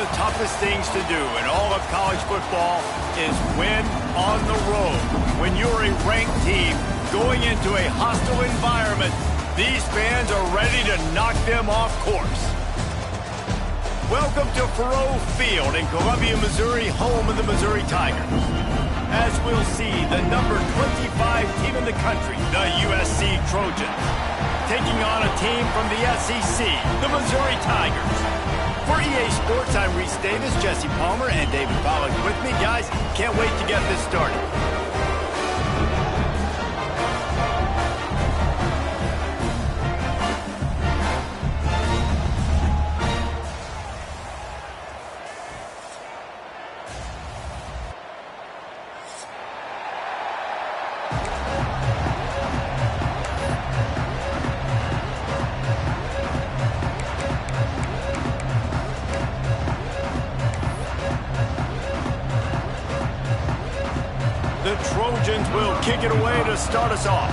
of the toughest things to do in all of college football is win on the road. When you're a ranked team going into a hostile environment, these fans are ready to knock them off course. Welcome to Faurot Field in Columbia, Missouri, home of the Missouri Tigers. As we'll see, the number 25 team in the country, the USC Trojans, taking on a team from the SEC, the Missouri Tigers. For EA Sports, I'm Reese Davis, Jesse Palmer, and David Pollack with me. Guys, can't wait to get this started. The Trojans will kick it away to start us off.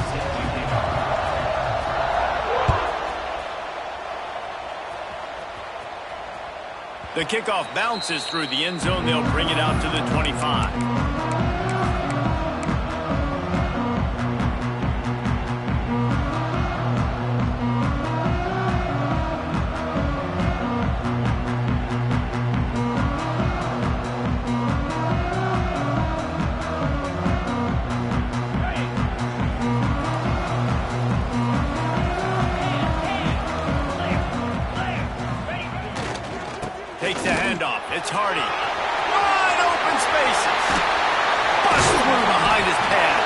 The kickoff bounces through the end zone. They'll bring it out to the 25. Takes the handoff. It's Hardy. Wide open spaces. Busts through behind his pad.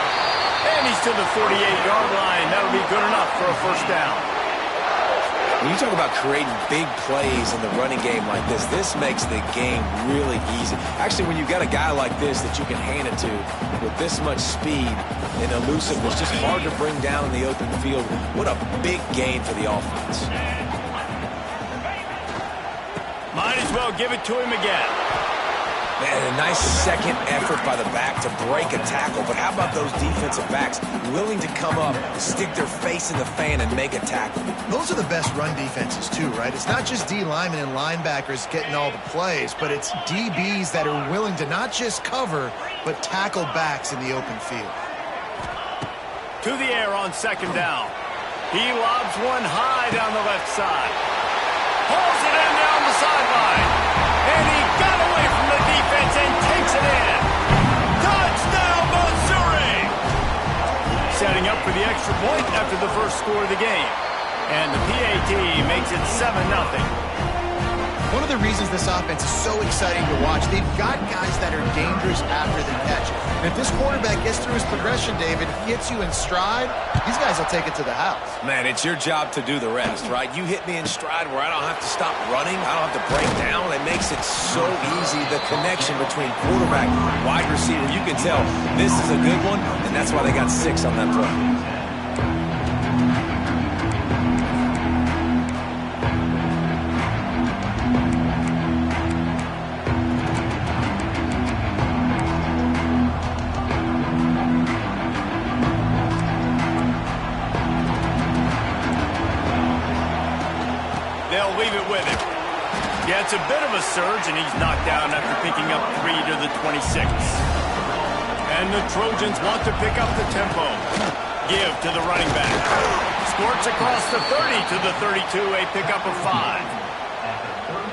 And he's to the 48-yard line. That'll be good enough for a first down. When you talk about creating big plays in the running game like this makes the game really easy. Actually, when you've got a guy like this that you can hand it to with this much speed and elusiveness, just hard to bring down in the open field, what a big gain for the offense. Might as well give it to him again. Man, a nice second effort by the back to break a tackle. But how about those defensive backs willing to come up, stick their face in the fan, and make a tackle? Those are the best run defenses, too, right? It's not just D linemen and linebackers getting all the plays, but it's DBs that are willing to not just cover, but tackle backs in the open field. To the air on second down. He lobs one high down the left side. Pulls it in down the sideline. And he got away from the defense and takes it in. Touchdown, Missouri! Setting up for the extra point after the first score of the game. And the PAT makes it 7-0. One of the reasons this offense is so exciting to watch, they've got guys that are dangerous after the catch. And if this quarterback gets through his progression, David, hits you in stride, these guys will take it to the house. Man, it's your job to do the rest, right? You hit me in stride where I don't have to stop running. I don't have to break down. It makes it so easy, the connection between quarterback and wide receiver. You can tell this is a good one, and that's why they got 6 on that play. They'll leave it with him. Yeah, it's a bit of a surge, and he's knocked down after picking up 3 to the 26. And the Trojans want to pick up the tempo. Give to the running back. Squirts across the 30 to the 32, a pickup of 5.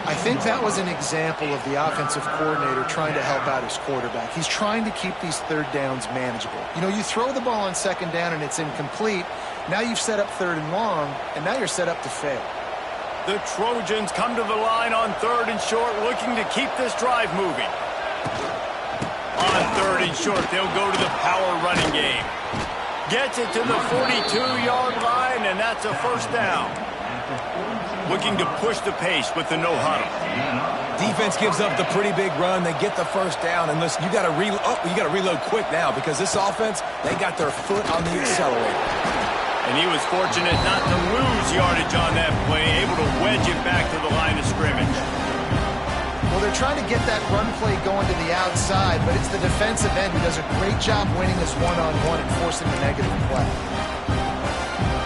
I think that was an example of the offensive coordinator trying to help out his quarterback. He's trying to keep these third downs manageable. You know, you throw the ball on second down and it's incomplete. Now you've set up third and long, and now you're set up to fail. The Trojans come to the line on 3rd and short, looking to keep this drive moving. On 3rd and short, they'll go to the power running game. Gets it to the 42-yard line, and that's a first down. Looking to push the pace with the no-huddle. Defense gives up the pretty big run. They get the first down, and listen, you got to reload quick now because this offense, they got their foot on the accelerator. And he was fortunate not to lose yardage on that play, able to wedge it back to the line of scrimmage. Well, they're trying to get that run play going to the outside, but it's the defensive end who does a great job winning this one-on-one and forcing the negative play.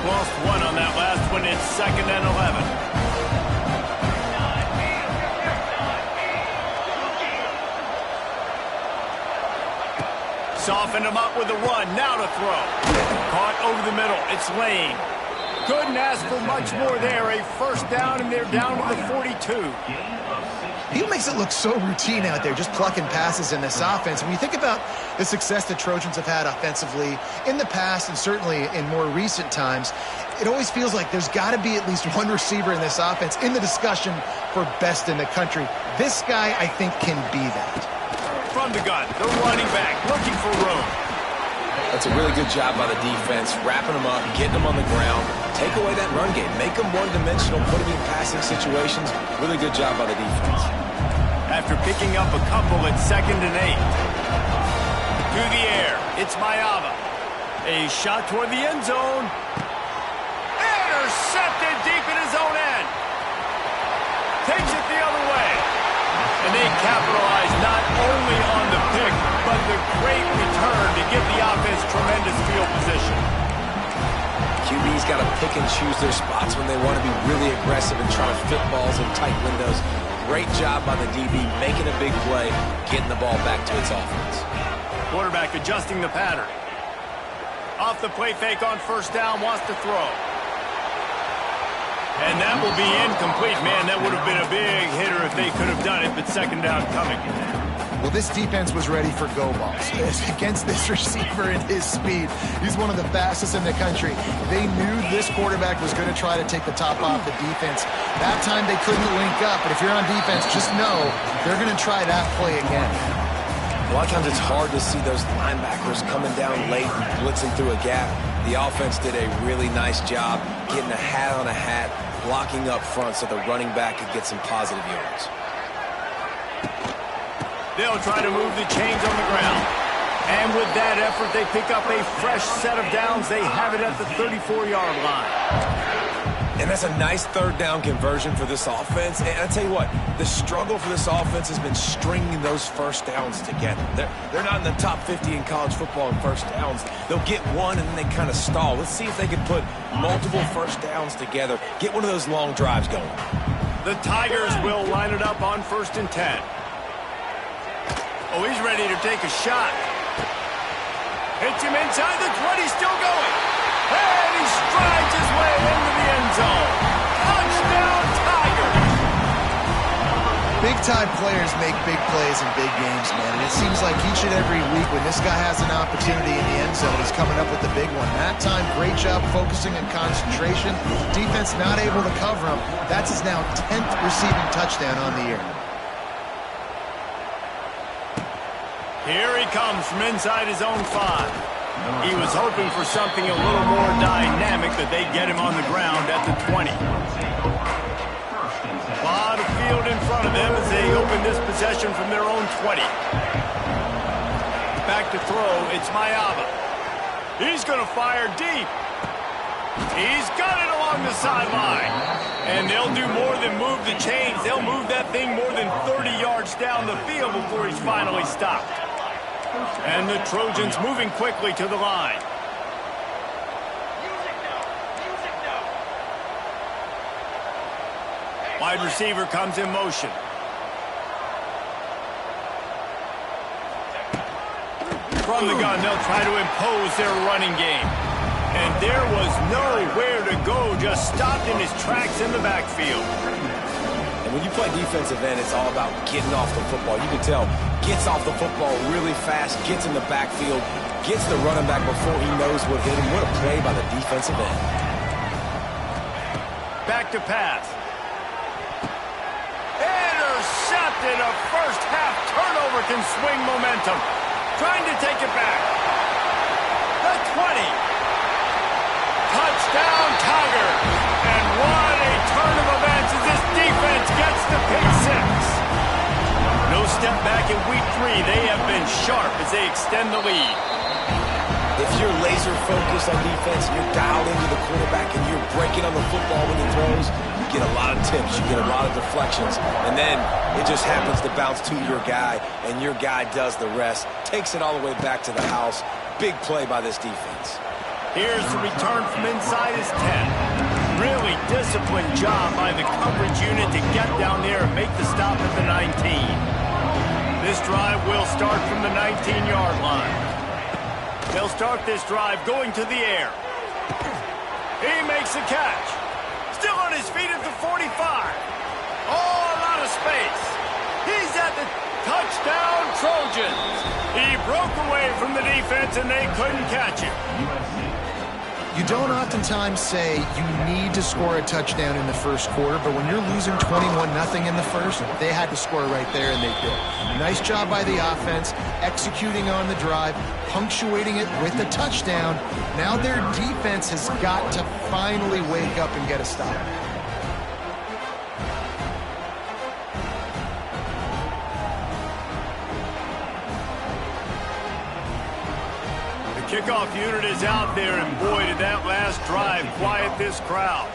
Lost 1 on that last one. It's 2nd and 11. Soften him up with the run. Now to throw. Caught over the middle. It's Lane. Couldn't ask for much more there. A first down, and they're down to the 42. He makes it look so routine out there, just plucking passes in this offense. When you think about the success the Trojans have had offensively in the past and certainly in more recent times, it always feels like there's got to be at least one receiver in this offense in the discussion for best in the country. This guy, I think, can be that. From the gun, the running back looking for room. That's a really good job by the defense, wrapping them up, getting them on the ground. Take away that run game. Make them one-dimensional, put them in passing situations. Really good job by the defense. After picking up a couple at 2nd and 8. To the air, it's Mayava. A shot toward the end zone. Intercepted deep in his own end. Takes it the other way. And they capitalize not only on the pick, but the great return to give the offense tremendous field position. QB's got to pick and choose their spots when they want to be really aggressive and try to fit balls in tight windows. Great job by the DB, making a big play, getting the ball back to its offense. Quarterback adjusting the pattern. Off the play fake on first down, wants to throw. And that will be incomplete. Man, that would have been a big hitter if they could have done it, but 2nd down coming. Well, this defense was ready for go balls against this receiver and his speed. He's one of the fastest in the country. They knew this quarterback was going to try to take the top off the defense. That time they couldn't link up, but if you're on defense, just know they're going to try that play again. A lot of times it's hard to see those linebackers coming down late and blitzing through a gap. The offense did a really nice job getting a hat on a hat, blocking up front so the running back could get some positive yards. They'll try to move the chains on the ground. And with that effort, they pick up a fresh set of downs. They have it at the 34-yard line. And that's a nice 3rd down conversion for this offense. And I tell you what, the struggle for this offense has been stringing those first downs together. They're not in the top 50 in college football in first downs. They'll get one and then they kind of stall. Let's see if they can put multiple first downs together. Get one of those long drives going. The Tigers will line it up on 1st and 10. Oh, he's ready to take a shot. Hits him inside the 20, still going. And he strides his way into the end zone. Touchdown, Tigers! Big-time players make big plays in big games, man. And it seems like each and every week when this guy has an opportunity in the end zone, he's coming up with the big one. That time, great job focusing and concentration. Defense not able to cover him. That's his now 10th receiving touchdown on the year. Here he comes from inside his own 5. He was hoping for something a little more dynamic, that they'd get him on the ground at the 20. A lot of field in front of them as they open this possession from their own 20. Back to throw, it's Mayava. He's going to fire deep. He's got it along the sideline. And they'll do more than move the chains. They'll move that thing more than 30 yards down the field before he's finally stopped. And the Trojans moving quickly to the line. Wide receiver comes in motion. From the gun, they'll try to impose their running game. And there was nowhere to go, just stopped in his tracks in the backfield. When you play defensive end, it's all about getting off the football. You can tell, gets off the football really fast, gets in the backfield, gets the running back before he knows what hit him. What a play by the defensive end. Back to pass. Intercepted. A first half turnover can swing momentum. Trying to take it back. The 20. Touchdown, Tigers. And what a turn of events as this defense gets the pick 6. No step back in week 3. They have been sharp as they extend the lead. If you're laser focused on defense, you're dialed into the quarterback and you're breaking on the football when he throws, you get a lot of tips, you get a lot of deflections, and then it just happens to bounce to your guy, and your guy does the rest, takes it all the way back to the house. Big play by this defense. Here's the return from inside his 10. Really disciplined job by the coverage unit to get down there and make the stop at the 19. This drive will start from the 19-yard line. They'll start this drive going to the air. He makes the catch. Still on his feet at the 45. Oh, a lot of space. He's at the touchdown Trojans. He broke away from the defense and they couldn't catch him. You don't oftentimes say you need to score a touchdown in the first quarter, but when you're losing 21-0 in the first, they had to score right there, and they did. Nice job by the offense, executing on the drive, punctuating it with a touchdown. Now their defense has got to finally wake up and get a stop. Kickoff unit is out there, and boy, did that last drive quiet this crowd.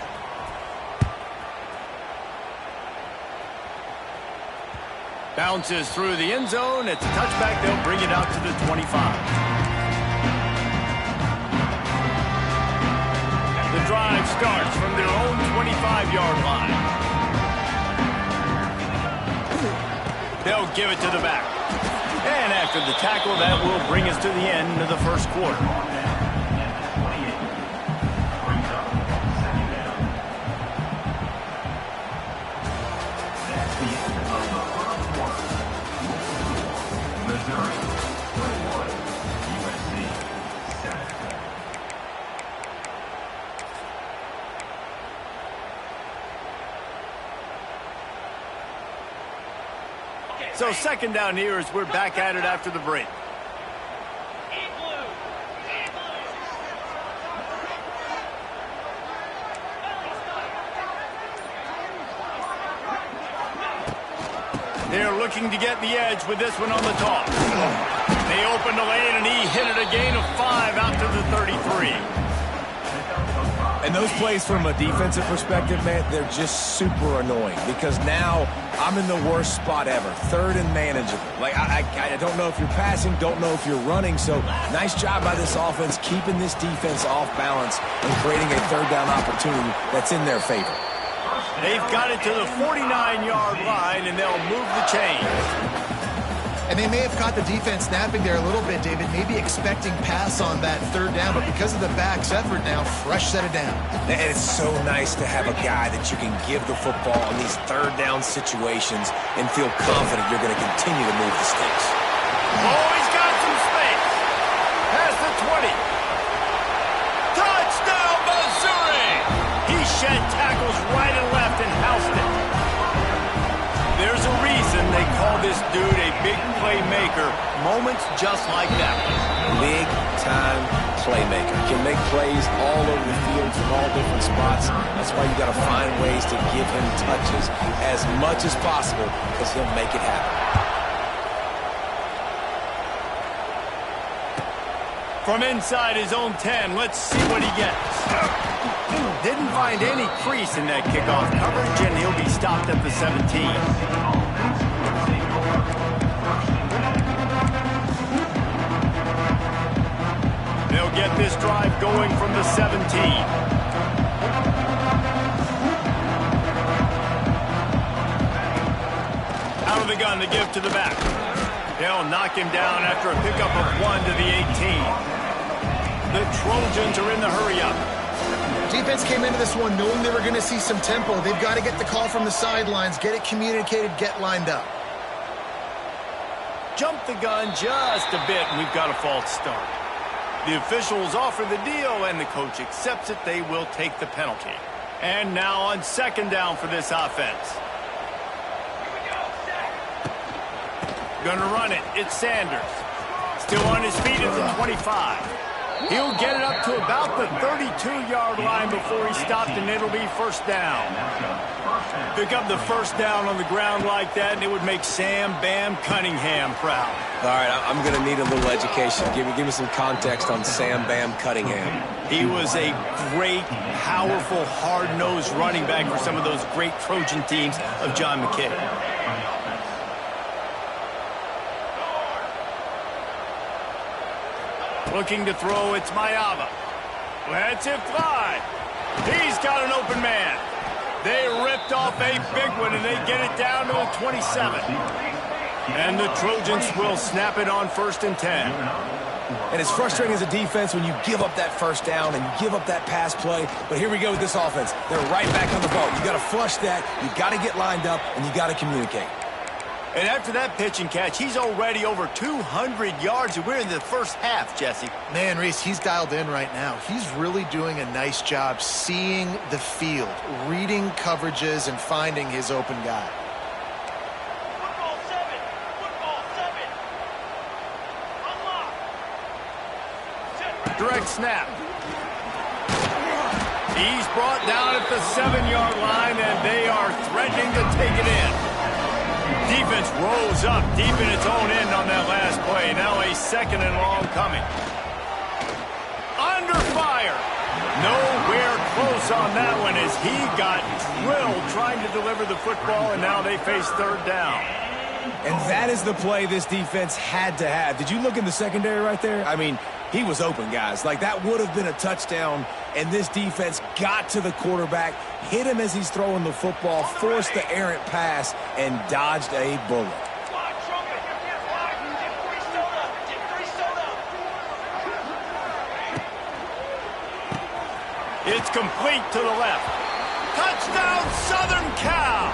Bounces through the end zone. It's a touchback. They'll bring it out to the 25. The drive starts from their own 25-yard line. They'll give it to the back. And after the tackle, that will bring us to the end of the first quarter. So second down here as we're back at it after the break. They're looking to get the edge with this one on the toss. They opened the lane and he hit it a gain of 5 out to the 33. And those plays from a defensive perspective, man, they're just super annoying because now I'm in the worst spot ever. Third and manageable. Like, I don't know if you're passing, don't know if you're running. So nice job by this offense keeping this defense off balance and creating a third down opportunity that's in their favor. They've got it to the 49-yard line, and they'll move the chains. And they may have caught the defense snapping there a little bit, David, maybe expecting pass on that third down, but because of the back's effort now, fresh set of down. And it's so nice to have a guy that you can give the football in these third down situations and feel confident you're going to continue to move the sticks. Oh, he's got some space. Past the 20. Touchdown, Missouri! He shed tackles right and left and housed it. There's a reason they call this dude a big playmaker. Moments just like that. Big-time playmaker. Can make plays all over the field from all different spots. That's why you got to find ways to give him touches as much as possible because he'll make it happen. From inside his own 10, let's see what he gets. Didn't find any crease in that kickoff coverage, and he'll be stopped at the 17. They'll get this drive going from the 17. Out of the gun to give to the back. They'll knock him down after a pickup of 1 to the 18. The Trojans are in the hurry-up. Defense came into this one knowing they were going to see some tempo. They've got to get the call from the sidelines, get it communicated, get lined up. Jump the gun just a bit, and we've got a false start. The officials offer the deal, and the coach accepts it. They will take the penalty. And now on second down for this offense. Gonna run it. It's Sanders. Still on his feet at the 25. He'll get it up to about the 32-yard line before he stopped, and it'll be first down. Pick up the first down on the ground like that, and it would make Sam Bam Cunningham proud. All right, I'm going to need a little education. Give me some context on Sam Bam Cunningham. He was a great, powerful, hard-nosed running back for some of those great Trojan teams of John McKay. Looking to throw, it's Mayava. Lets it fly. He's got an open man. They ripped off a big one, and they get it down to the 27. And the Trojans will snap it on 1st and 10. And it's frustrating as a defense when you give up that first down and you give up that pass play. But here we go with this offense. They're right back on the ball. You got to flush that. You got to get lined up, and you got to communicate. And after that pitch and catch, he's already over 200 yards, and we're in the first half, Jesse. Man, Reese, he's dialed in right now. He's really doing a nice job seeing the field, reading coverages, and finding his open guy. Football 7. Football 7. Unlock. Direct snap. He's brought down at the 7-yard line, and they are threatening to take it in. Defense rose up deep in its own end on that last play. Now a 2nd and long coming. Under fire. Nowhere close on that one as he got drilled trying to deliver the football, and now they face 3rd down. And that is the play this defense had to have. Did you look in the secondary right there? I mean, he was open, guys. Like, that would have been a touchdown, and this defense got to the quarterback, hit him as he's throwing the football, forced the errant pass, and dodged a bullet. It's complete to the left. Touchdown, Southern Cal.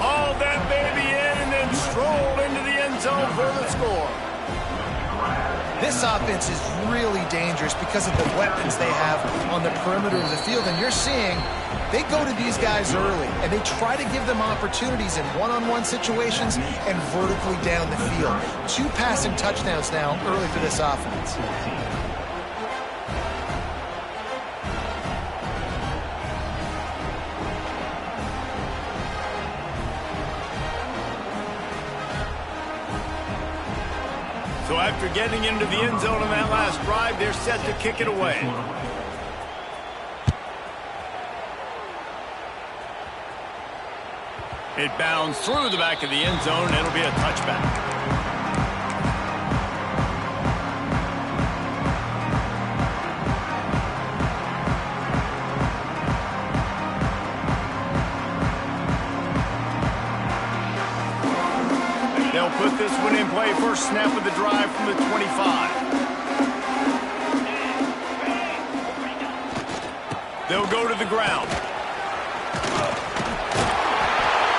Haul that baby in and then stroll into the end zone for the score. This offense is really dangerous because of the weapons they have on the perimeter of the field. And you're seeing they go to these guys early, and they try to give them opportunities in one-on-one situations and vertically down the field. 2 passing touchdowns now early for this offense. So after getting into the end zone on that last drive, they're set to kick it away. It bounds through the back of the end zone, and it'll be a touchback. They'll put this one in play. First snap of the drive from the 25. They'll go to the ground.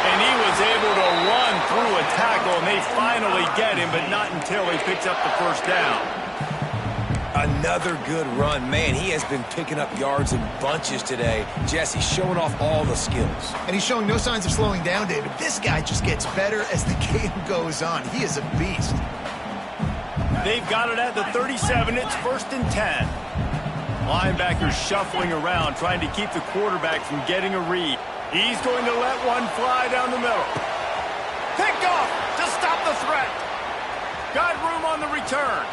And he was able to run through a tackle, and they finally get him, but not until he picks up the first down. Another good run. Man, he has been picking up yards in bunches today. Jesse showing off all the skills. And he's showing no signs of slowing down, David. This guy just gets better as the game goes on. He is a beast. They've got it at the 37. It's 1st and 10. Linebackers shuffling around, trying to keep the quarterback from getting a read. He's going to let one fly down the middle. Pick off to stop the threat. Got room on the return.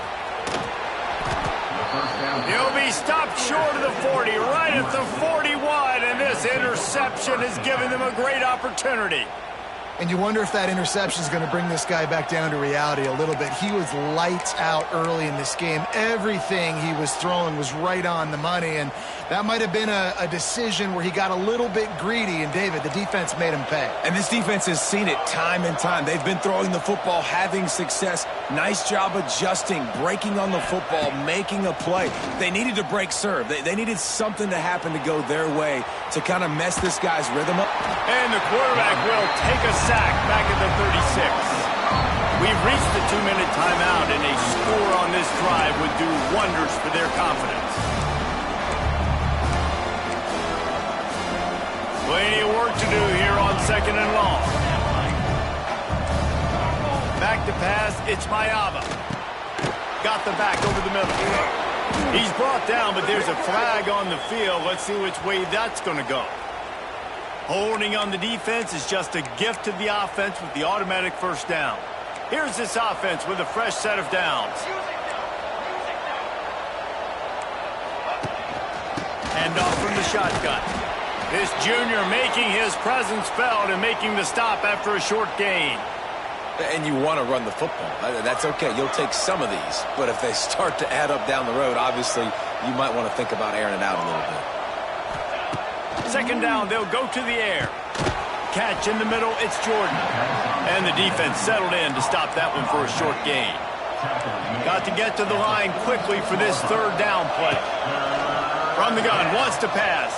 He'll be stopped short of the 40, right at the 41, and this interception has given them a great opportunity. And you wonder if that interception is going to bring this guy back down to reality a little bit. He was lights out early in this game. Everything he was throwing was right on the money, and that might have been a decision where he got a little bit greedy, and David, the defense made him pay. And this defense has seen it time and time. They've been throwing the football, having success. Nice job adjusting, breaking on the football, making a play. They needed to break serve. They needed something to happen to go their way to kind of mess this guy's rhythm up. And the quarterback will take a sack back at the 36. We've reached the 2-minute timeout, and a score on this drive would do wonders for their confidence. Plenty of work to do here on 2nd and long. Back to pass, it's Mayava. Got the back over the middle. He's brought down, but there's a flag on the field. Let's see which way that's going to go. Holding on the defense is just a gift to the offense with the automatic first down. Here's this offense with a fresh set of downs. Hand off from the shotgun. This junior making his presence felt and making the stop after a short gain. And you want to run the football. That's okay. You'll take some of these. But if they start to add up down the road, obviously, you might want to think about airing it out a little bit. 2nd down, they'll go to the air. Catch in the middle, it's Jordan. And the defense settled in to stop that one for a short gain. Got to get to the line quickly for this third down play. From the gun, wants to pass.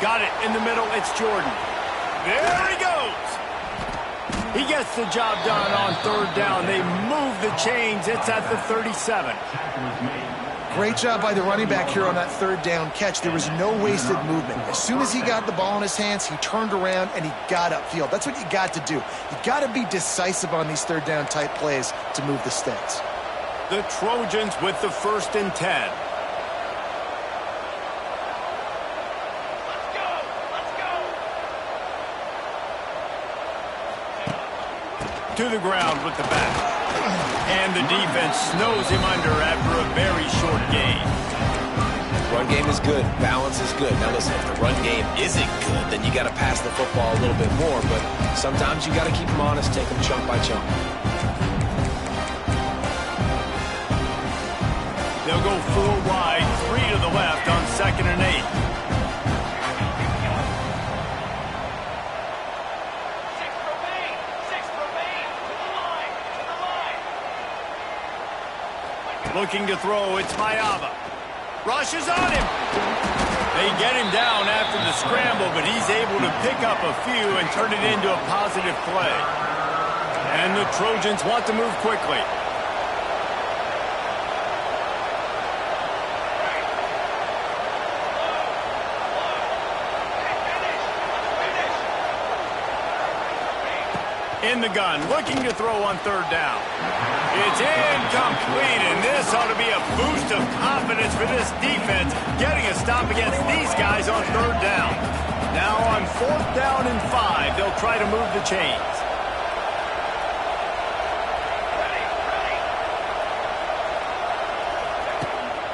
Got it in the middle, it's Jordan. There he goes. He gets the job done on third down. They move the chains. It's at the 37. Great job by the running back here on that third down catch. There was no wasted movement. As soon as he got the ball in his hands, he turned around and he got upfield. That's what you got to do. You got to be decisive on these third down type plays to move the sticks. The Trojans with the 1st and 10. To the ground with the back. And the defense snows him under after a very short gain. Run game is good. Balance is good. Now listen, if the run game isn't good, then you got to pass the football a little bit more. But sometimes you got to keep them honest, take them chunk by chunk. They'll go 4 wide, 3 to the left on 2nd and 8. Looking to throw, it's Mayava. Rushes on him. They get him down after the scramble, but he's able to pick up a few and turn it into a positive play. And the Trojans want to move quickly. In the gun, looking to throw on third down. It's incomplete, and this ought to be a boost of confidence for this defense, getting a stop against these guys on third down. Now on 4th down and 5, they'll try to move the chains.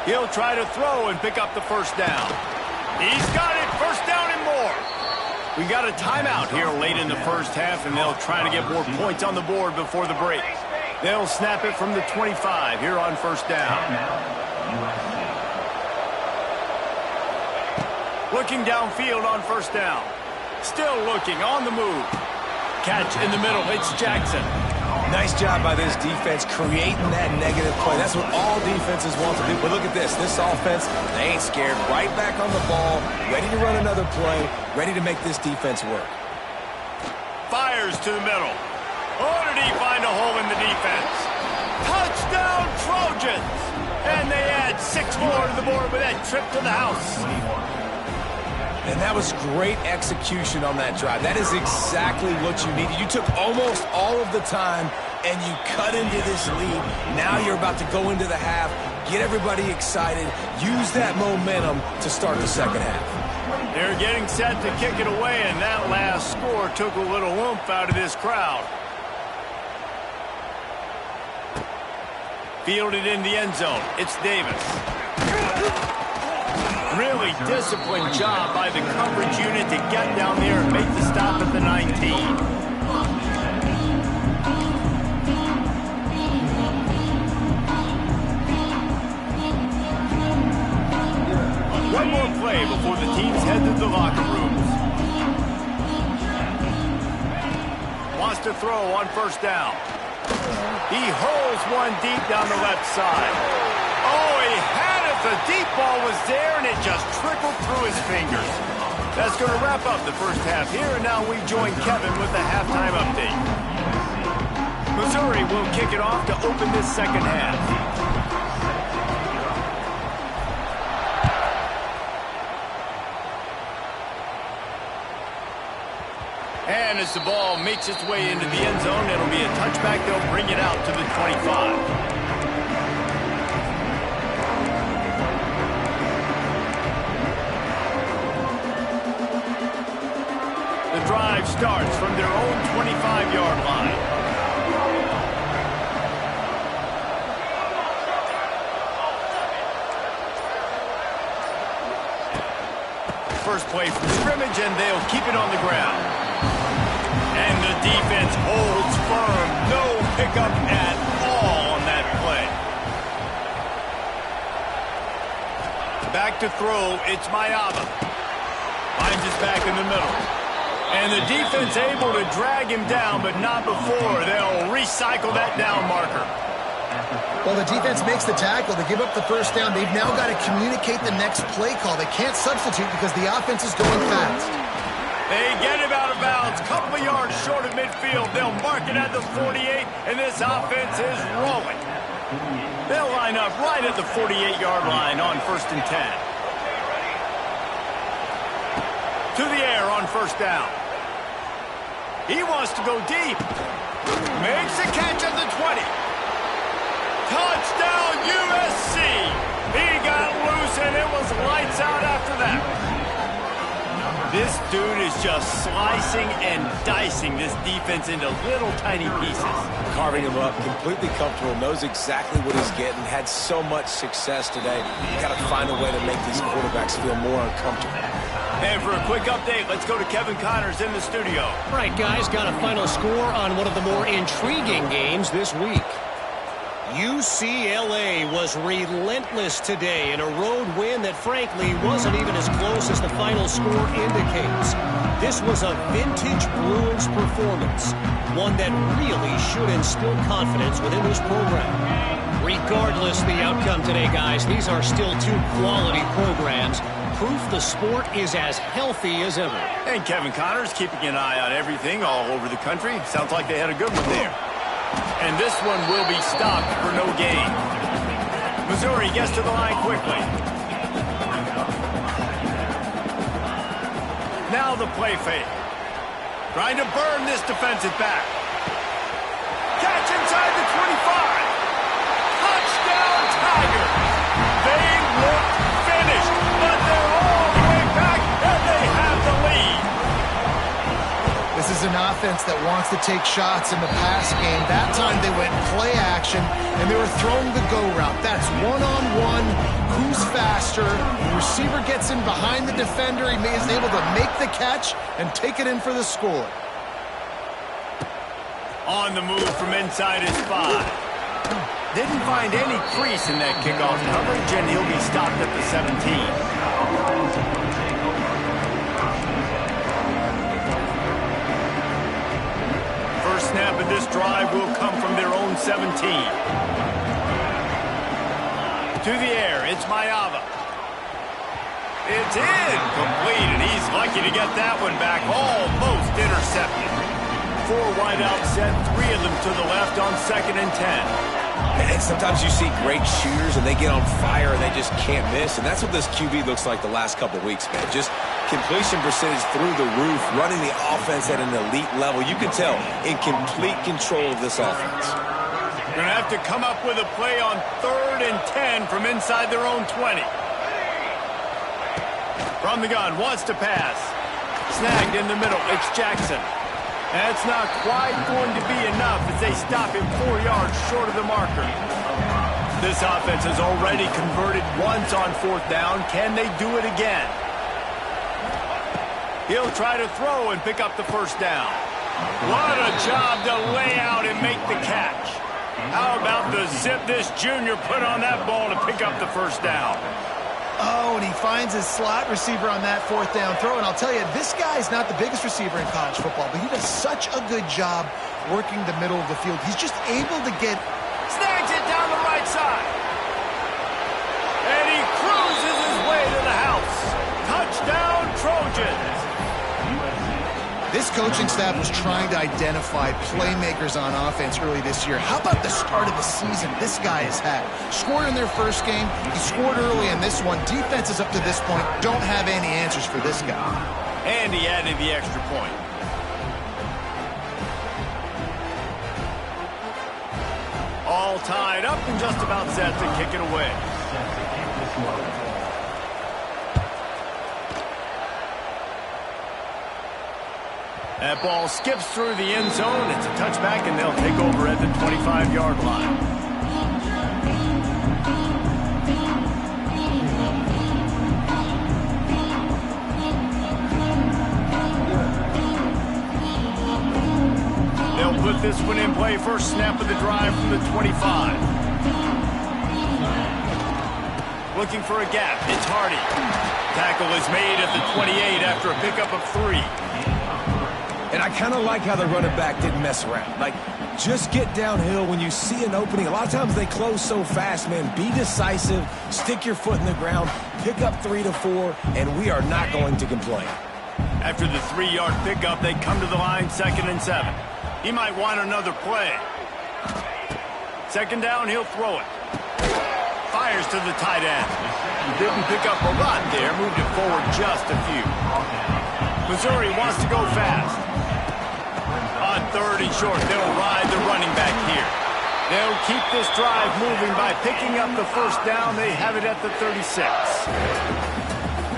He'll try to throw and pick up the 1st down. He's got it, 1st down and more. We got a timeout here late in the first half, and they'll try to get more points on the board before the break. They'll snap it from the 25 here on 1st down. Looking downfield on 1st down. Still looking on the move. Catch in the middle. It's Jackson. Nice job by this defense creating that negative play. That's what all defenses want to do. But look at this. This offense, they ain't scared. Right back on the ball, ready to run another play, ready to make this defense work. Fires to the middle. Oh, did he find a hole in the defense? Touchdown, Trojans! And they add 6 more to the board with that trip to the house. And that was great execution on that drive. That is exactly what you needed. You took almost all of the time, and you cut into this lead. Now you're about to go into the half, get everybody excited, use that momentum to start the second half. They're getting set to kick it away, and that last score took a little oomph out of this crowd. Fielded in the end zone. It's Davis. Really disciplined job by the coverage unit to get down there and make the stop at the 19. One more play before the teams head to the locker rooms. Wants to throw on 1st down. He hurls one deep down the left side. Oh, he had it. The deep ball was there, and it just trickled through his fingers. That's going to wrap up the first half here, and now we join Kevin with the halftime update. Missouri will kick it off to open this second half. And as the ball makes its way into the end zone, it'll be a touchback. They'll bring it out to the 25. The drive starts from their own 25-yard line. First play from scrimmage, and they'll keep it on the ground. And the defense holds firm. No pickup at all on that play. Back to throw, it's Mayava. Finds his back in the middle. And the defense able to drag him down, but not before. They'll recycle that down marker. Well, the defense makes the tackle. They give up the first down. They've now got to communicate the next play call. They can't substitute because the offense is going fast. They get him out of bounds. Couple of yards short of midfield. They'll mark it at the 48, and this offense is rolling. They'll line up right at the 48-yard line on 1st and 10. To the air on first down. He wants to go deep. Makes a catch at the 20. Touchdown, USC! He got loose, and it was lights out after that. This dude is just slicing and dicing this defense into little tiny pieces. Carving him up, completely comfortable, knows exactly what he's getting, had so much success today. You got to find a way to make these quarterbacks feel more uncomfortable. And for a quick update, let's go to Kevin Connors in the studio. All right, guys, got a final score on one of the more intriguing games this week. UCLA was relentless today in a road win that, frankly, wasn't even as close as the final score indicates. This was a vintage Bruins performance, one that really should instill confidence within this program. Regardless the outcome today, guys, these are still two quality programs. Proof the sport is as healthy as ever. And Kevin Connors keeping an eye on everything all over the country. Sounds like they had a good one there. And this one will be stopped for no gain. Missouri gets to the line quickly. Now the play fake. Trying to burn this defensive back. Catch inside the 25. Touchdown Tigers. They look finished, but they're all the way back, and they have the lead. This is an offense that wants to take shots in the pass game. That time they went play action, and they were throwing the go route. That's one-on-one. Who's faster? The receiver gets in behind the defender. He is able to make the catch and take it in for the score. On the move from inside his 5. Didn't find any crease in that kickoff coverage, and he'll be stopped at the 17. First snap of this drive will come from their own 17. To the air, it's Mayava. It's incomplete, and he's lucky to get that one back. Almost intercepted. 4 wideouts set, 3 of them to the left on 2nd and 10. And sometimes you see great shooters, and they get on fire, and they just can't miss. And that's what this QB looks like the last couple of weeks, man. Just completion percentage through the roof, running the offense at an elite level. You can tell in complete control of this offense. They're going to have to come up with a play on 3rd and 10 from inside their own 20. From the gun, wants to pass. Snagged in the middle, it's Jackson. That's not quite going to be enough as they stop him 4 yards short of the marker. This offense has already converted once on 4th down. Can they do it again? He'll try to throw and pick up the first down. What a job to lay out and make the catch. How about the zip this junior put on that ball to pick up the first down? Oh, and he finds his slot receiver on that 4th down throw. And I'll tell you, this guy's not the biggest receiver in college football, but he does such a good job working the middle of the field. He's just able to get... Snags it down the right side. And he cruises his way to the house. Touchdown, Trojans. This coaching staff was trying to identify playmakers on offense early this year. How about the start of the season this guy has had? Scored in their first game. He scored early in this one. Defenses up to this point don't have any answers for this guy. And he added the extra point. All tied up and just about set to kick it away. That ball skips through the end zone. It's a touchback, and they'll take over at the 25-yard line. They'll put this one in play. First snap of the drive from the 25. Looking for a gap. It's Hardy. Tackle is made at the 28 after a pickup of 3. And I kind of like how the running back didn't mess around. Like, Just get downhill when you see an opening. A lot of times they close so fast, man. Be decisive, stick your foot in the ground, pick up 3 to 4, and we are not going to complain. After the 3-yard pickup, they come to the line 2nd and 7. He might want another play. 2nd down, he'll throw it. Fires to the tight end. Didn't pick up a lot there, moved it forward just a few. Missouri wants to go fast. On 3rd and short, they'll ride the running back here. They'll keep this drive moving by picking up the 1st down. They have it at the 36.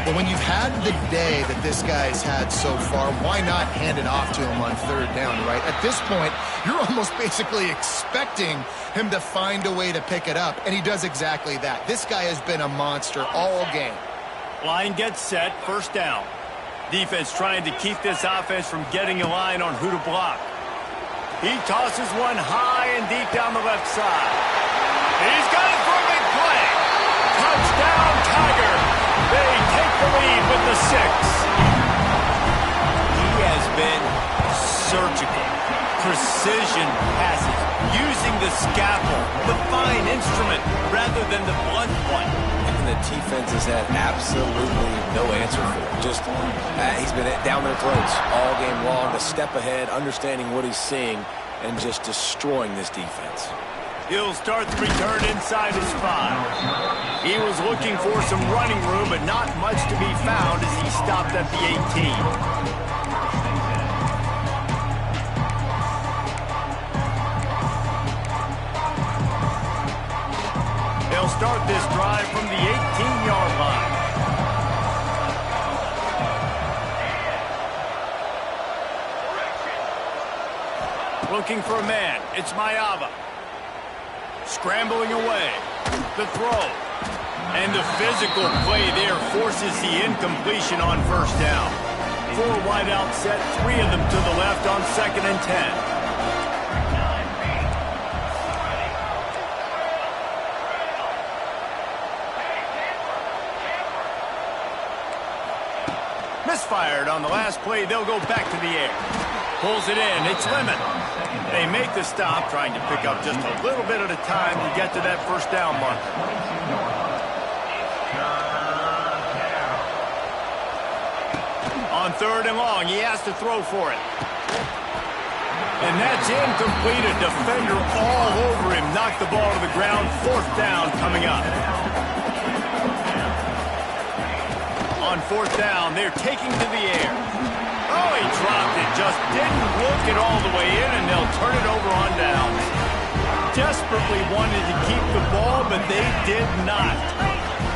But when you've had the day that this guy's had so far, why not hand it off to him on 3rd down, right? At this point, you're almost basically expecting him to find a way to pick it up, and he does exactly that. This guy has been a monster all game. Line gets set, 1st down. Defense trying to keep this offense from getting a line on who to block. He tosses one high and deep down the left side. He's got it for a big play. Touchdown, Tiger. They take the lead with the 6. He has been surgical. Precision passes. Using the scalpel, the fine instrument, rather than the blunt one. The defense has had absolutely no answer for it. Just, he's been down their throats all game long, a step ahead, understanding what he's seeing, and just destroying this defense. He'll start the return inside his 5. He was looking for some running room, but not much to be found as he stopped at the 18. They'll start this drive from the 18-yard line. Looking for a man. It's Mayava. Scrambling away. The throw. And the physical play there forces the incompletion on 1st down. 4 wide out set, 3 of them to the left on 2nd and 10. Misfired on the last play. They'll go back to the air. Pulls it in. It's Lemon. They make the stop, trying to pick up just a little bit at a time to get to that 1st down marker. On 3rd and long, he has to throw for it. And that's incomplete. A defender all over him. Knocked the ball to the ground. 4th down coming up. On 4th down, they're taking to the air. Oh, he dropped it. Just didn't look it all the way in, and they'll turn it over on down. Desperately wanted to keep the ball, but they did not.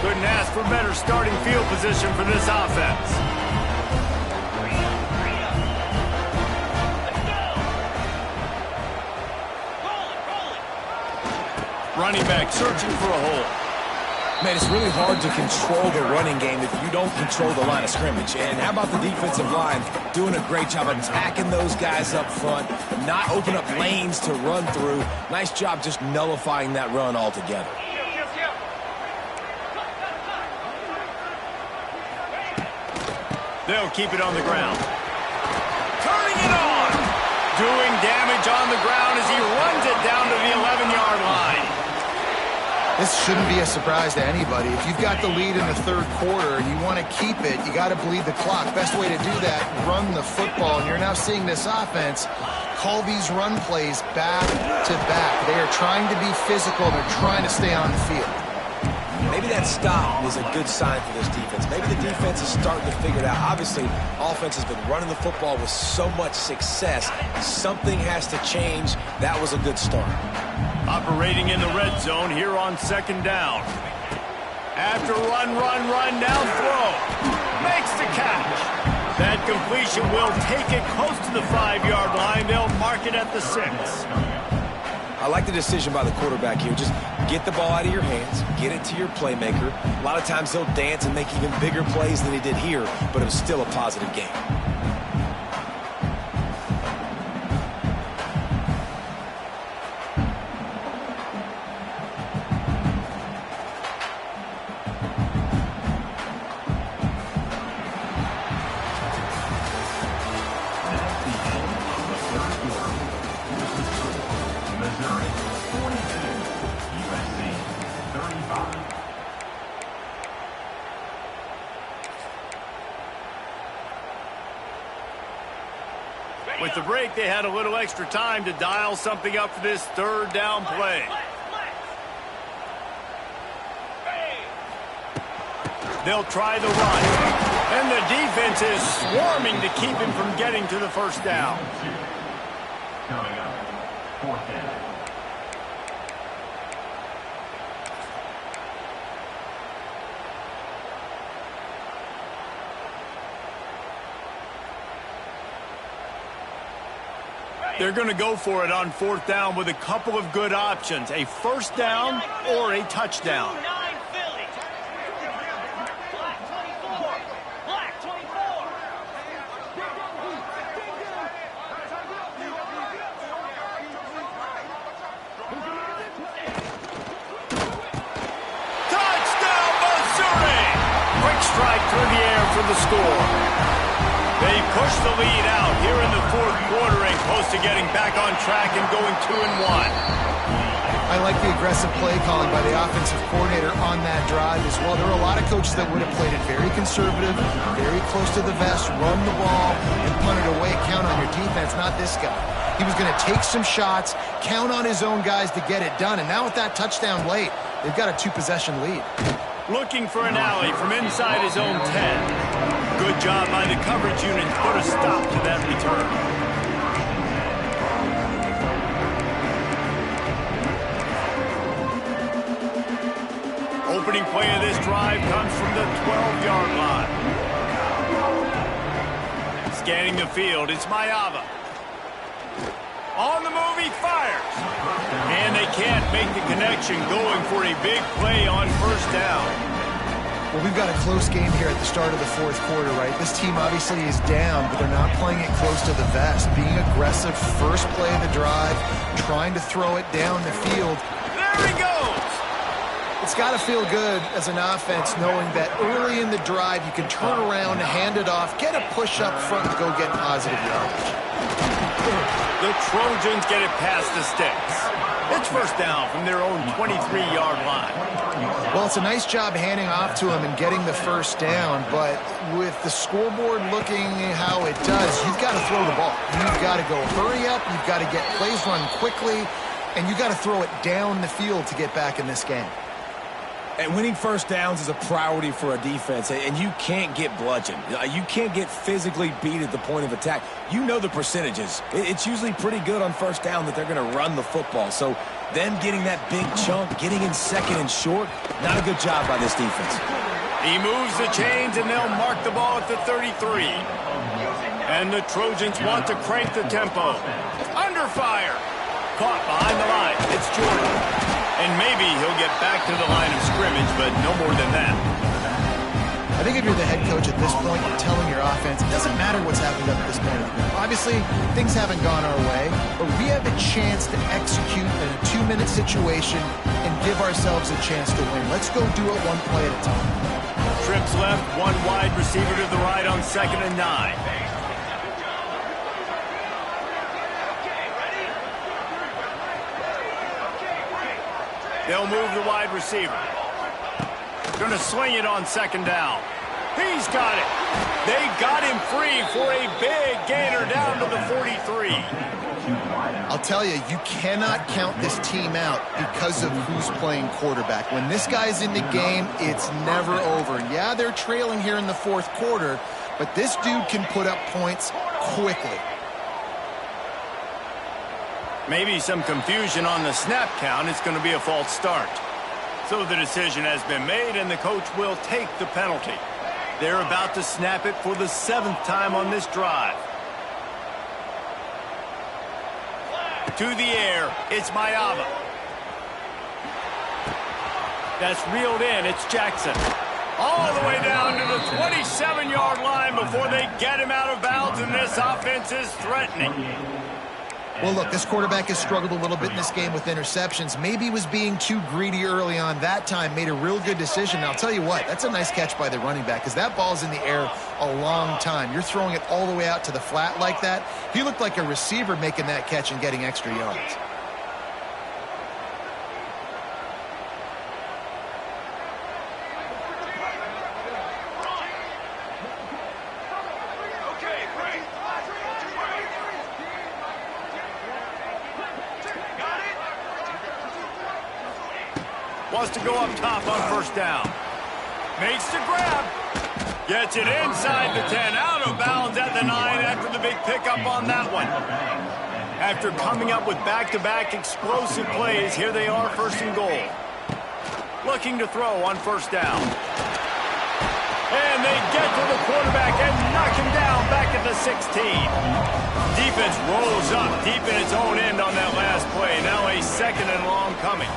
Couldn't ask for better starting field position for this offense. Running back searching for a hole. Man, it's really hard to control the running game if you don't control the line of scrimmage. And how about the defensive line doing a great job of attacking those guys up front, not open up lanes to run through. Nice job just nullifying that run altogether. They'll keep it on the ground. Turning it on. Doing damage on the ground as he runs it down to the 11-yard line. This shouldn't be a surprise to anybody. If you've got the lead in the 3rd quarter and you want to keep it, you got to bleed the clock. Best way to do that, run the football. And you're now seeing this offense call these run plays back to back. They are trying to be physical. They're trying to stay on the field. Maybe that stop is a good sign for this defense. Maybe the defense is starting to figure it out. Obviously, offense has been running the football with so much success. Something has to change. That was a good start. Operating in the red zone here on 2nd down. After run, now throw. Makes the catch. That completion will take it close to the 5-yard line. They'll mark it at the 6. I like the decision by the quarterback here. Just get the ball out of your hands, get it to your playmaker. A lot of times he'll dance and make even bigger plays than he did here, but it was still a positive game. With the break, they had a little extra time to dial something up for this third down play. They'll try the run. And the defense is swarming to keep him from getting to the first down. Coming up, 4th down. They're going to go for it on 4th down with a couple of good options. A first down or a touchdown. Touchdown, Missouri! Quick strike through the air for the score. They push the lead out here in the 4th quarter and close to getting back on track and going 2-1. I like the aggressive play calling by the offensive coordinator on that drive as well. There are a lot of coaches that would have played it very conservative, very close to the vest, run the ball, and punt it away. Count on your defense, not this guy. He was going to take some shots, count on his own guys to get it done. And now with that touchdown late, they've got a 2-possession lead. Looking for an alley from inside his own 10. Good job by the coverage unit to put a stop to that return. Opening play of this drive comes from the 12-yard line. Scanning the field, it's Maiava. On the move, he fires. And they can't make the connection, going for a big play on first down. Well, we've got a close game here at the start of the 4th quarter, right? This team obviously is down, but they're not playing it close to the vest. Being aggressive, first play of the drive, trying to throw it down the field. There he goes! It's got to feel good as an offense knowing that early in the drive you can turn around, hand it off, get a push up front to go get positive yardage. The Trojans get it past the sticks. It's first down from their own 23-yard line. Well, it's a nice job handing off to him and getting the first down, but with the scoreboard looking how it does, you've got to throw the ball. You've got to go hurry up, you've got to get plays run quickly, and you've got to throw it down the field to get back in this game. And winning first downs is a priority for a defense, and you can't get bludgeoned. You can't get physically beat at the point of attack. You know the percentages. It's usually pretty good on first down that they're going to run the football. So them getting that big chunk, getting in second and short, not a good job by this defense. He moves the chains, and they'll mark the ball at the 33. And the Trojans want to crank the tempo. Under fire. Caught behind the line. It's Jordan. And maybe he'll get back to the line of scrimmage, but no more than that. I think if you're the head coach at this point, you're telling your offense, it doesn't matter what's happened up at this point. Obviously, things haven't gone our way, but we have a chance to execute in a 2-minute situation and give ourselves a chance to win. Let's go do it one play at a time. Trips left, one wide receiver to the right on 2nd and 9. They'll move the wide receiver. Going to swing it on 2nd down. He's got it. They got him free for a big gainer down to the 43. I'll tell you, you cannot count this team out because of who's playing quarterback. When this guy's in the game, it's never over. Yeah, they're trailing here in the 4th quarter, but this dude can put up points quickly. Maybe some confusion on the snap count. It's going to be a false start. So the decision has been made, and the coach will take the penalty. They're about to snap it for the 7th time on this drive. To the air, it's Maiava. That's reeled in, it's Jackson. All the way down to the 27-yard line before they get him out of bounds, and this offense is threatening. Well, look, this quarterback has struggled a little bit in this game with interceptions. Maybe he was being too greedy early on that time, made a real good decision. And I'll tell you what, that's a nice catch by the running back because that ball's in the air a long time. You're throwing it all the way out to the flat like that. He looked like a receiver making that catch and getting extra yards. Wants to go up top on first down. Makes the grab. Gets it inside the 10. Out of bounds at the 9 after the big pickup on that one. After coming up with back-to-back explosive plays, here they are, first and goal. Looking to throw on first down. And they get to the quarterback and knock him down back at the 16. Defense rolls up deep in its own end on that last play. Now a second and long coming.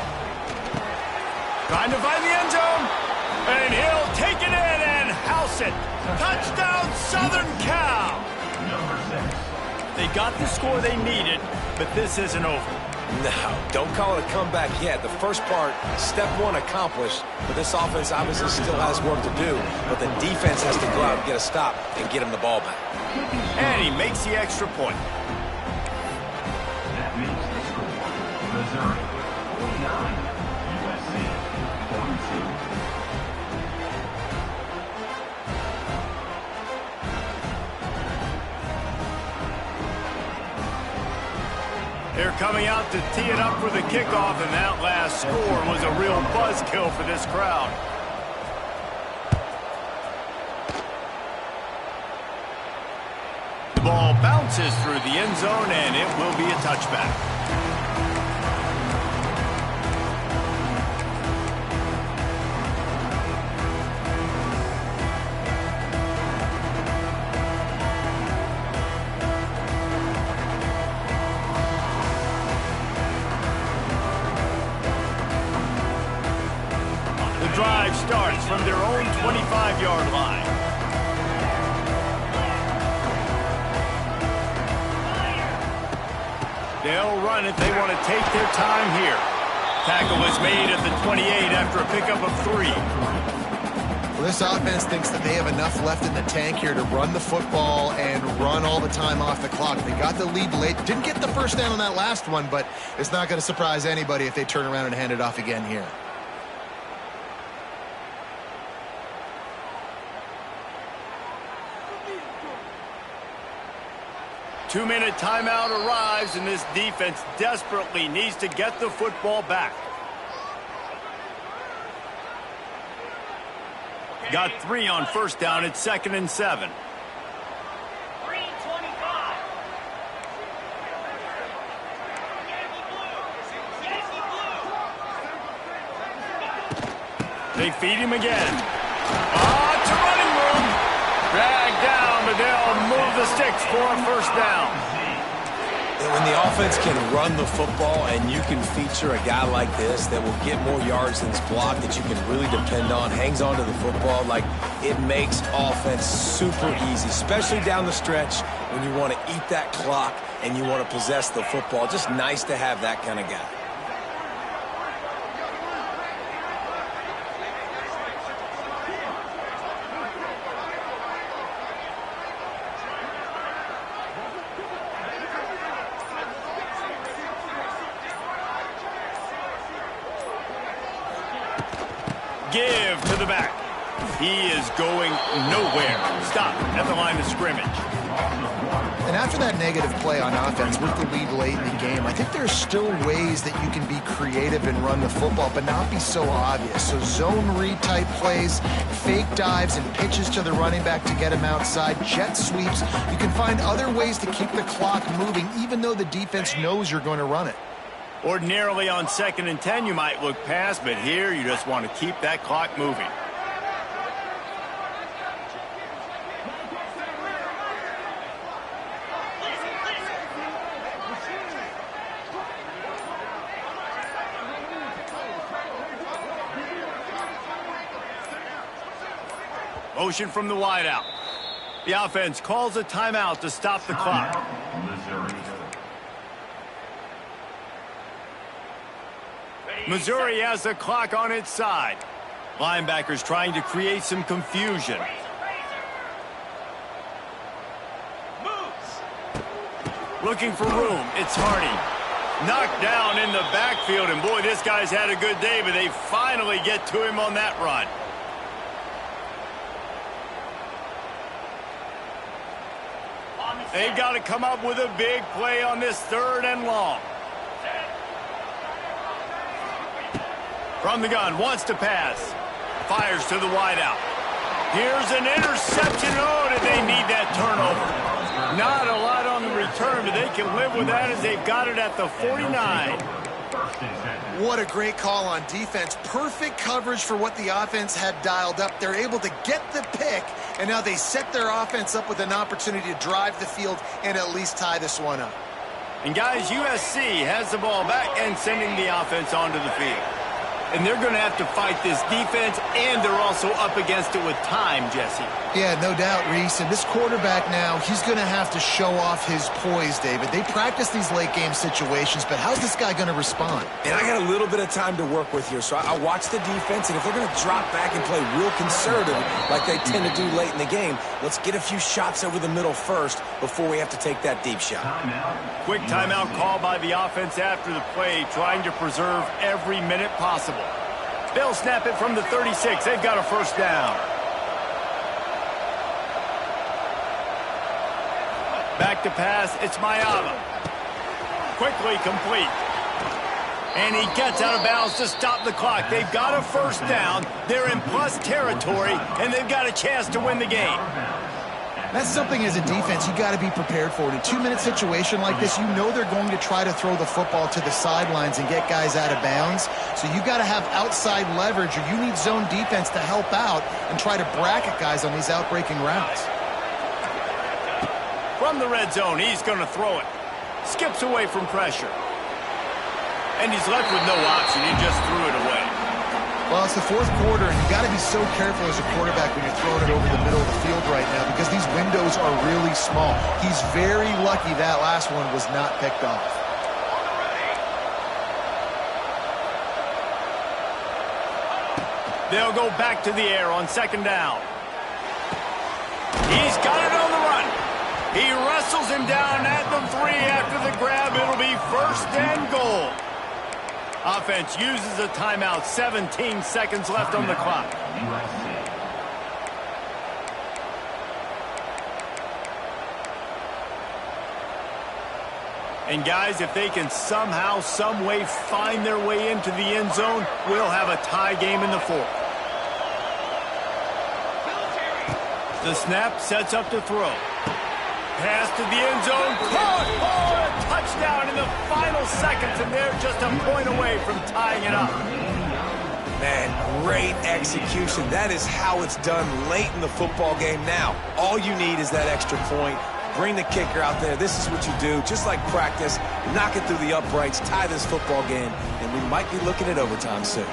Trying to find the end zone. And he'll take it in and house it. Touchdown, Southern Cal. They got the score they needed, but this isn't over. No, don't call it a comeback yet. The first part, step one accomplished, but this offense obviously still has work to do, but the defense has to go out and get a stop and get him the ball back. And he makes the extra point. That makes the score Missouri 49, USC 42. They're coming out to tee it up for the kickoff, and that last score was a real buzzkill for this crowd. The ball bounces through the end zone, and it will be a touchback. Drive starts from their own 25-yard line. They'll run it. They want to take their time here. Tackle is made at the 28 after a pickup of 3. Well, this offense thinks that they have enough left in the tank here to run the football and run all the time off the clock. They got the lead late. Didn't get the first down on that last one, but it's not going to surprise anybody if they turn around and hand it off again here. 2-minute timeout arrives, and this defense desperately needs to get the football back. Got 3 on first down. It's 2nd and 7. Green 25. Yankee blue. They feed him again. To running room. Dragged down, but they'll move the sticks for a first down. When the offense can run the football and you can feature a guy like this that will get more yards than his block, that you can really depend on, hangs on to the football, like, it makes offense super easy, especially down the stretch when you want to eat that clock and you want to possess the football. Just nice to have that kind of guy. Give to the back. He is going nowhere. Stop at the line of scrimmage. And after that negative play on offense with the lead late in the game, I think there's still ways that you can be creative and run the football, but not be so obvious. So zone read type plays, fake dives and pitches to the running back to get him outside, jet sweeps. You can find other ways to keep the clock moving, even though the defense knows you're going to run it. Ordinarily on 2nd and 10, you might look past, but here you just want to keep that clock moving. Motion from the wideout. The offense calls a timeout to stop the clock. Missouri has the clock on its side. Linebackers trying to create some confusion. Looking for room. It's Hardy. Knocked down in the backfield, and boy, this guy's had a good day, but they finally get to him on that run. They've got to come up with a big play on this 3rd and long. From the gun, wants to pass. Fires to the wideout. Here's an interception. Oh, did they need that turnover? Not a lot on the return, but they can live with that as they've got it at the 49. What a great call on defense. Perfect coverage for what the offense had dialed up. They're able to get the pick, and now they set their offense up with an opportunity to drive the field and at least tie this one up. And guys, USC has the ball back and sending the offense onto the field. And they're going to have to fight this defense, and they're also up against it with time, Jesse. Yeah, no doubt, Reese. And this quarterback now, he's going to have to show off his poise, David. They practice these late-game situations, but how's this guy going to respond? And I got a little bit of time to work with here, so I watch the defense, and if they're going to drop back and play real conservative like they tend to do late in the game, let's get a few shots over the middle first before we have to take that deep shot. Quick timeout call by the offense after the play, trying to preserve every minute possible. They'll snap it from the 36. They've got a first down. Back to pass. It's Mayava. Quickly complete. And he gets out of bounds to stop the clock. They've got a first down. They're in plus territory, and they've got a chance to win the game. That's something as a defense you got to be prepared for. In a 2-minute situation like this, you know they're going to try to throw the football to the sidelines and get guys out of bounds. So you got to have outside leverage, or you need zone defense to help out and try to bracket guys on these outbreaking routes. From the red zone, he's going to throw it. Skips away from pressure. And he's left with no option. He just threw it away. Well, it's the fourth quarter, and you got to be so careful as a quarterback when you're throwing it over the middle of the field right now because these windows are really small. He's very lucky that last one was not picked off. They'll go back to the air on second down. He's got it on the run. He wrestles him down at the 3 after the grab. It'll be first and goal. Offense uses a timeout. 17 seconds left on the clock. And guys, if they can somehow, some way find their way into the end zone, we'll have a tie game in the fourth. The snap sets up to throw. Pass to the end zone. Caught! Oh, a touchdown in the final seconds, and they're just a point away from tying it up. Man, great execution. That is how it's done late in the football game now. All you need is that extra point. Bring the kicker out there. This is what you do. Just like practice, knock it through the uprights, tie this football game, and we might be looking at overtime soon.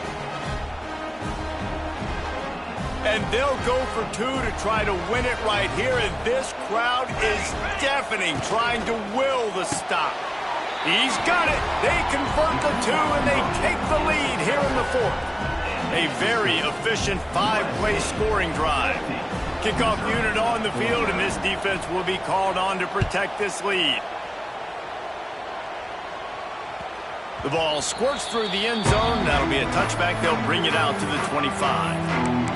And they'll go for 2 to try to win it right here, and this crowd is deafening, trying to will the stop. He's got it. They convert the 2, and they take the lead here in the fourth. A very efficient 5-play scoring drive. Kickoff unit on the field, and this defense will be called on to protect this lead. The ball squirts through the end zone. That'll be a touchback. They'll bring it out to the 25.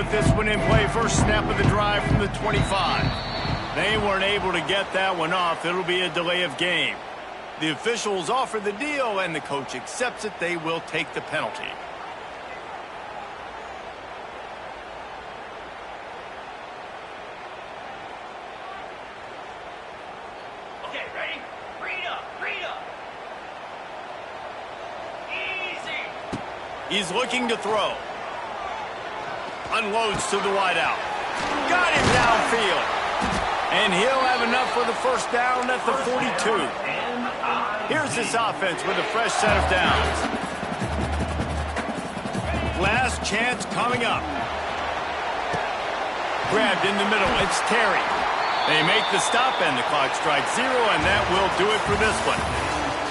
This one in play, first snap of the drive from the 25. They weren't able to get that one off. It'll be a delay of game. The officials offer the deal, and the coach accepts it. They will take the penalty. Okay, ready? Read up, read up. Easy. He's looking to throw. Unloads to the wideout. Got him downfield. And he'll have enough for the first down at the 42. Here's this offense with a fresh set of downs. Last chance coming up. Grabbed in the middle. It's Terry. They make the stop, and the clock strikes 0, and that will do it for this one.